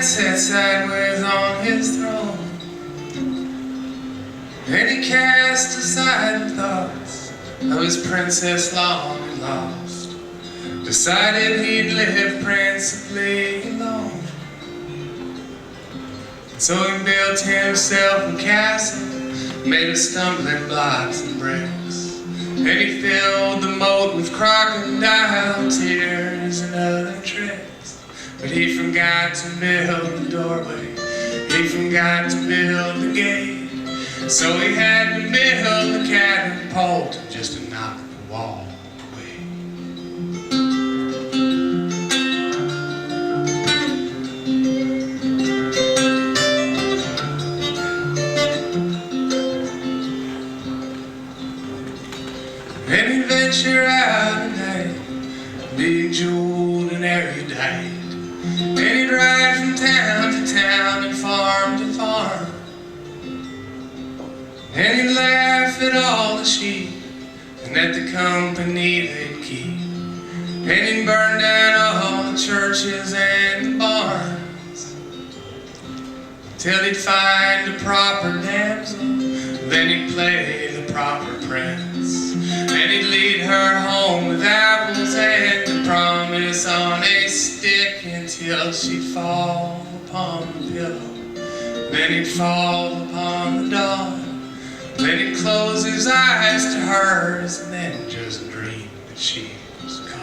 sat sideways on his throne, and he cast aside the thoughts of his princess long and lost, decided he'd live principally alone. So he built himself a castle made of stumbling blocks and bricks, and he filled the moat with crocodile tears and other tricks. But he forgot to build the doorway, he forgot to build the gate, so he had to build the catapult just to knock the wall away. And he'd venture out at night, being jeweled and erudite, and he'd ride from town to town and farm to farm, and he'd laugh at all the sheep and at the company they'd keep, and he'd burn down all the churches and the barns, till he'd find a proper damsel, then he'd play the proper prince, and he'd lead her home with apples and a promise on a stick until she'd fall upon the pillow, then he'd fall upon the dawn. Then he'd close his eyes to hers and then just dream that she was gone.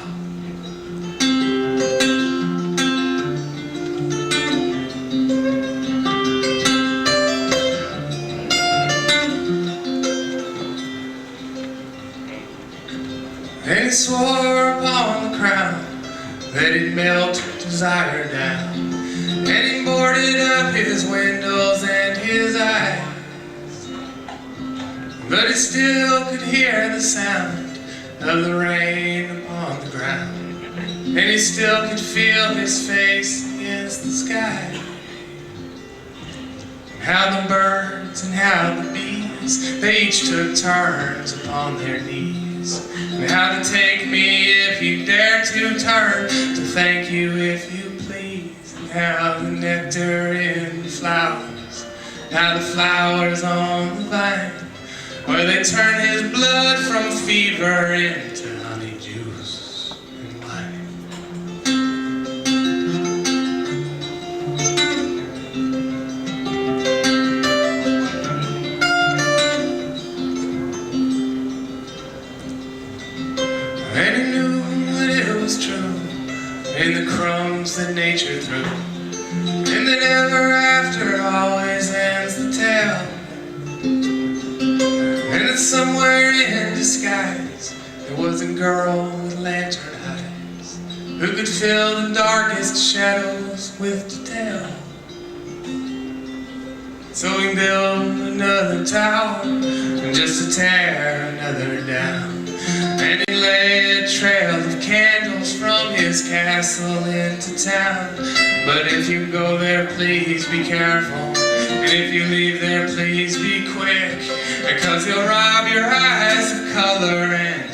And he swore upon the crown that he'd melt desire down, and he boarded up his windows and his eyes, but he still could hear the sound of the rain upon the ground, and he still could feel his face against the sky. And how the birds and how the bees, they each took turns upon their knees, and how to take me if you dare to turn, to thank you if you please, and how the nectar in the flowers, how the flowers on the vine, where they turn his blood from fever into honey juice and wine. And he knew that it was true in the crumbs that nature threw, and that ever after always ends the tale. And that somewhere in disguise there was a girl with lantern eyes, who could fill the darkest shadows with detail. So he built another tower just to tear another down, and he laid a trail of candles from his castle into town. But if you go there, please be careful, and if you leave there, please be quick, because he'll rob your eyes of color and